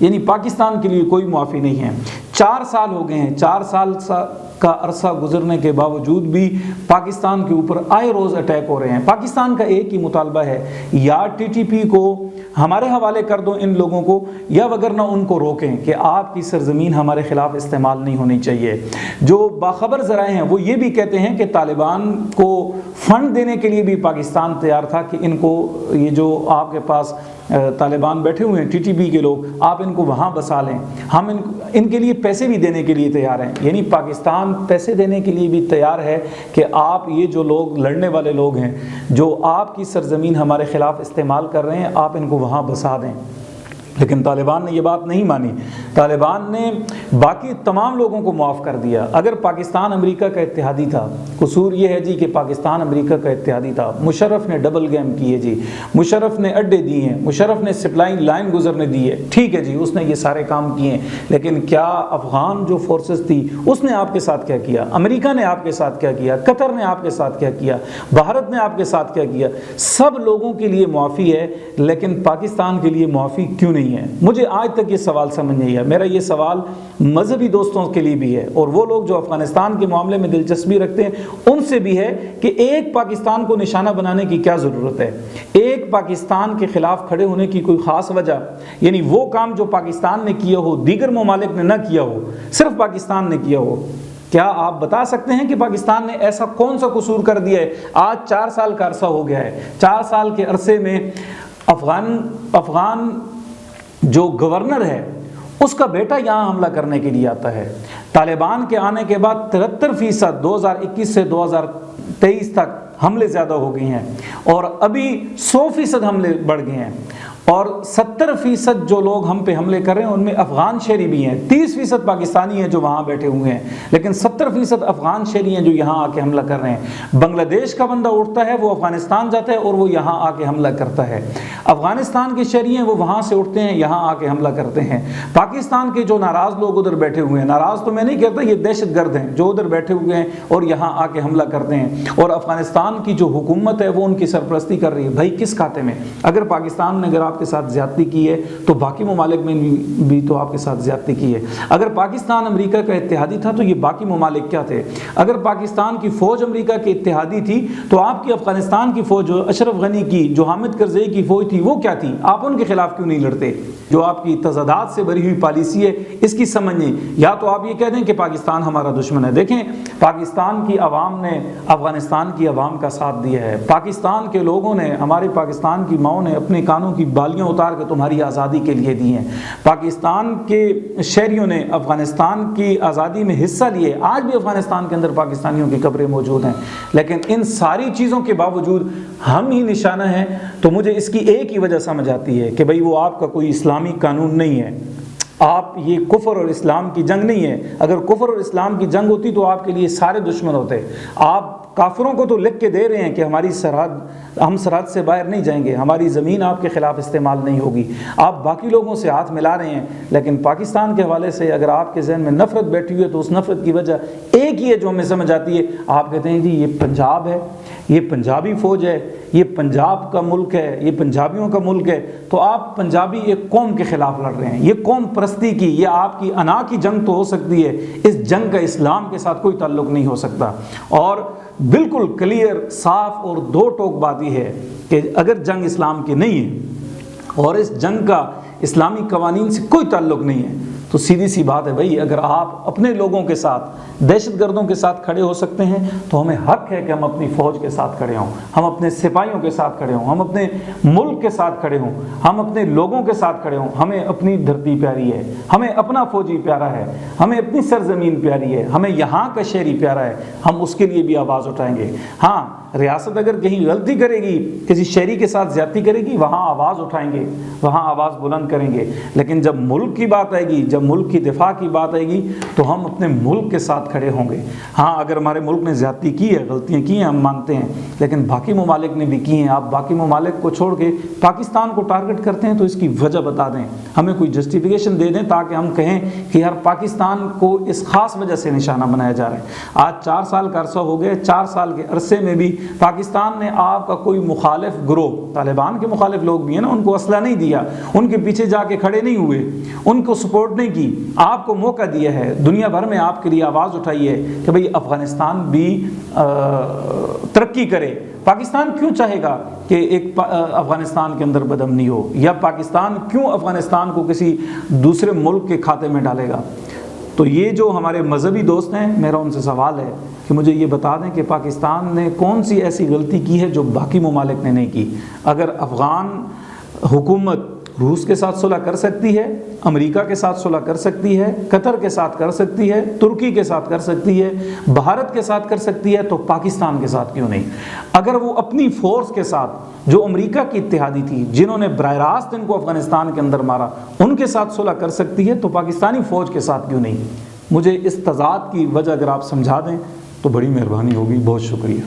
یعنی پاکستان کے لیے کوئی معافی نہیں ہے۔ 4 سال ہو گئے ہیں، 4 سال کا عرصہ گزرنے کے باوجود بھی پاکستان کے اوپر آئے روز اٹیک ہو رہے ہیں۔ پاکستان کا ایک ہی مطالبہ ہے، یا ٹی ٹی پی کو ہمارے حوالے کر دو ان لوگوں کو، یا وگرنہ ان کو روکیں کہ آپ کی سرزمین ہمارے خلاف استعمال نہیں ہونی چاہیے۔ جو باخبر ذرائع ہیں وہ یہ بھی کہتے ہیں کہ طالبان کو فنڈ دینے کے لیے بھی پاکستان تیار تھا کہ ان کو، یہ جو آپ کے پاس طالبان بیٹھے ہوئے ہیں ٹی ٹی پی کے لوگ، آپ ان کو وہاں بسا لیں، ہم ان کے لیے پیسے بھی دینے کے لیے تیار ہیں۔ یعنی پاکستان پیسے دینے کے لیے بھی تیار ہے کہ آپ یہ جو لوگ لڑنے والے لوگ ہیں جو آپ کی سرزمین ہمارے خلاف استعمال کر رہے ہیں، آپ ان کو وہاں بسا دیں۔ لیکن طالبان نے یہ بات نہیں مانی۔ طالبان نے باقی تمام لوگوں کو معاف کر دیا۔ اگر پاکستان امریکہ کا اتحادی تھا، قصور یہ ہے جی کہ پاکستان امریکہ کا اتحادی تھا، مشرف نے ڈبل گیم کی ہے جی، مشرف نے اڈے دیے ہیں، مشرف نے سپلائی لائن گزرنے دی ہے، ٹھیک ہے جی، اس نے یہ سارے کام کیے ہیں، لیکن کیا افغان جو فورسز تھی اس نے آپ کے ساتھ کیا کیا؟ امریکہ نے آپ کے ساتھ کیا کیا؟ قطر نے آپ کے ساتھ کیا کیا؟ بھارت نے آپ کے ساتھ کیا کیا؟ سب لوگوں کے لیے معافی ہے، لیکن پاکستان کے لیے معافی کیوں نہیں ہے؟ مجھے آج تک یہ سوال سمجھ نہیں آیا۔ میرا یہ سوال مذہبی دوستوں کے لیے بھی ہے، اور وہ لوگ جو افغانستان کے معاملے میں دلچسپی رکھتے ہیں ان سے بھی ہے کہ ایک پاکستان کو نشانہ بنانے کی کیا ضرورت ہے؟ ایک پاکستان کے خلاف کھڑے ہونے کی کوئی خاص وجہ، یعنی وہ کام جو پاکستان نے کیا ہو، دیگر ممالک نے نہ کیا ہو، صرف پاکستان نے کیا ہو؟ کیا آپ بتا سکتے ہیں کہ پاکستان نے ایسا کون سا قصور کر دیا ہے؟ آج 4 سال کا عرصہ ہو گیا ہے، 4 سال کے عرصے میں افغان جو گورنر ہے اس کا بیٹا یہاں حملہ کرنے کے لیے آتا ہے۔ طالبان کے آنے کے بعد 73% 2021 سے 2023 تک حملے زیادہ ہو گئے ہیں، اور ابھی 100% حملے بڑھ گئے ہیں، اور 70% جو لوگ ہم پہ حملے کر رہے ہیں ان میں افغان شہری بھی ہیں۔ 30% پاکستانی ہیں جو وہاں بیٹھے ہوئے ہیں، لیکن 70% افغان شہری ہیں جو یہاں آ کے حملہ کر رہے ہیں۔ بنگلہ دیش کا بندہ اٹھتا ہے، وہ افغانستان جاتا ہے اور وہ یہاں آ کے حملہ کرتا ہے۔ افغانستان کے شہری ہیں وہ وہاں سے اٹھتے ہیں، یہاں آ کے حملہ کرتے ہیں۔ پاکستان کے جو ناراض لوگ ادھر بیٹھے ہوئے ہیں، ناراض تو میں نہیں کہتا، یہ دہشت گرد ہیں جو ادھر بیٹھے ہوئے ہیں اور یہاں آ کے حملہ کرتے ہیں، اور افغانستان کی جو حکومت ہے وہ ان کی سرپرستی کر رہی ہے۔ بھائی کس کھاتے میں؟ اگر پاکستان نے آپ کے ساتھ زیادتی کی ہے تو باقی ممالک میں بھی تو آپ کے ساتھ زیادتی کی ہے۔ اگر پاکستان امریکہ کا اتحادی تھا تو یہ باقی ممالک کیا تھے؟ اگر پاکستان کی فوج امریکہ کی اتحادی تھی تو آپ کی افغانستان کی فوج، جو اشرف غنی کی، جو حامد کرزئی کی فوج تھی، وہ کیا تھی؟ آپ ان کے خلاف کیوں نہیں لڑتے؟ جو آپ کی تضادات سے بھری ہوئی پالیسی ہے اس کی سمجھ نہیں۔ یا تو آپ یہ کہہ دیں کہ پاکستان ہمارا دشمن ہے۔ دیکھیں، پاکستان کی عوام نے افغانستان کی عوام کا ساتھ دیا ہے، پاکستان کے لوگوں نے، ہمارے پاکستان کی ماؤں نے اپنے کانوں کی بالیاں اتار کے تمہاری آزادی کے لیے دی ہیں۔ پاکستان کے شہریوں نے افغانستان کی آزادی میں حصہ لیے، آج بھی افغانستان کے اندر پاکستانیوں کی قبریں موجود ہیں، لیکن ان ساری چیزوں کے باوجود ہم ہی نشانہ ہیں۔ تو مجھے اس کی ایک ہی وجہ سمجھ آتی ہے کہ بھئی وہ آپ کا کوئی اسلامی قانون نہیں ہے، آپ، یہ کفر اور اسلام کی جنگ نہیں ہے۔ اگر کفر اور اسلام کی جنگ ہوتی تو آپ کے لیے سارے دشمن ہوتے۔ آپ کافروں کو تو لکھ کے دے رہے ہیں کہ ہماری سرحد، ہم سرحد سے باہر نہیں جائیں گے، ہماری زمین آپ کے خلاف استعمال نہیں ہوگی۔ آپ باقی لوگوں سے ہاتھ ملا رہے ہیں، لیکن پاکستان کے حوالے سے اگر آپ کے ذہن میں نفرت بیٹھی ہوئی ہے تو اس نفرت کی وجہ ایک ہی ہے جو ہمیں سمجھ آتی ہے۔ آپ کہتے ہیں جی یہ پنجاب ہے، یہ پنجابی فوج ہے، یہ پنجاب کا ملک ہے، یہ پنجابیوں کا ملک ہے، تو آپ پنجابی ایک قوم کے خلاف لڑ رہے ہیں۔ یہ قوم پرستی کی، یہ آپ کی انا کی جنگ تو ہو سکتی ہے، اس جنگ کا اسلام کے ساتھ کوئی تعلق نہیں ہو سکتا۔ اور بالکل کلیئر، صاف اور دو ٹوک بات یہ ہے کہ اگر جنگ اسلام کی نہیں ہے اور اس جنگ کا اسلامی قوانین سے کوئی تعلق نہیں ہے تو سیدھی سی بات ہے بھائی، اگر آپ اپنے لوگوں کے ساتھ، دہشت گردوں کے ساتھ کھڑے ہو سکتے ہیں تو ہمیں حق ہے کہ ہم اپنی فوج کے ساتھ کھڑے ہوں، ہم اپنے سپاہیوں کے ساتھ کھڑے ہوں، ہم اپنے ملک کے ساتھ کھڑے ہوں، ہم اپنے لوگوں کے ساتھ کھڑے ہوں۔ ہمیں اپنی دھرتی پیاری ہے، ہمیں اپنا فوجی پیارا ہے، ہمیں اپنی سرزمین پیاری ہے، ہمیں یہاں کا شہری پیارا ہے، ہم اس کے لیے بھی آواز اٹھائیں گے۔ ہاں، ریاست اگر کہیں غلطی کرے گی، کسی شہری کے ساتھ زیادتی کرے گی، وہاں آواز اٹھائیں گے، وہاں آواز بلند کریں گے، لیکن جب ملک کی بات آئے گی، جب ملک کی دفاع کی بات آئے گی تو ہم اپنے ملک کے ساتھ کھڑے ہوں گے۔ ہاں، اگر ہمارے ملک نے زیادتی کی ہے، غلطیاں کی ہیں، ہم مانتے ہیں، لیکن باقی ممالک نے بھی کی ہیں۔ آپ باقی ممالک کو چھوڑ کے پاکستان کو ٹارگٹ کرتے ہیں تو اس کی وجہ بتا دیں، ہمیں کوئی جسٹیفیکیشن دے دیں تاکہ ہم کہیں کہ ہر پاکستان کو اس خاص وجہ سے نشانہ بنایا جا رہا ہے۔ آج 4 سال کا عرصہ ہو گیا، 4 سال کے عرصے میں بھی پاکستان نے آپ کا کوئی مخالف گروہ، طالبان کے مخالف لوگ بھی ہیں نا، ان کو اسلحہ نہیں دیا، ان کے پیچھے جا کے کھڑے نہیں ہوئے، ان کو سپورٹ نہیں کی، آپ کو موقع دیا ہے، دنیا بھر میں آپ کے لیے آواز اٹھائی ہے کہ بھئی افغانستان بھی ترقی کرے۔ پاکستان کیوں چاہے گا کہ ایک افغانستان کے اندر بدامنی ہو، یا پاکستان کیوں افغانستان کو کسی دوسرے ملک کے کھاتے میں ڈالے گا؟ تو یہ جو ہمارے مذہبی دوست ہیں، میرا ان سے سوال ہے کہ مجھے یہ بتا دیں کہ پاکستان نے کون سی ایسی غلطی کی ہے جو باقی ممالک نے نہیں کی؟ اگر افغان حکومت روس کے ساتھ صلح کر سکتی ہے، امریکہ کے ساتھ صلح کر سکتی ہے، قطر کے ساتھ کر سکتی ہے، ترکی کے ساتھ کر سکتی ہے، بھارت کے ساتھ کر سکتی ہے، تو پاکستان کے ساتھ کیوں نہیں؟ اگر وہ اپنی فورس کے ساتھ جو امریکہ کی اتحادی تھی، جنہوں نے براہ راست ان کو افغانستان کے اندر مارا، ان کے ساتھ صلح کر سکتی ہے، تو پاکستانی فوج کے ساتھ کیوں نہیں؟ مجھے اس تضاد کی وجہ اگر آپ سمجھا دیں تو بڑی مہربانی ہوگی۔ بہت شکریہ۔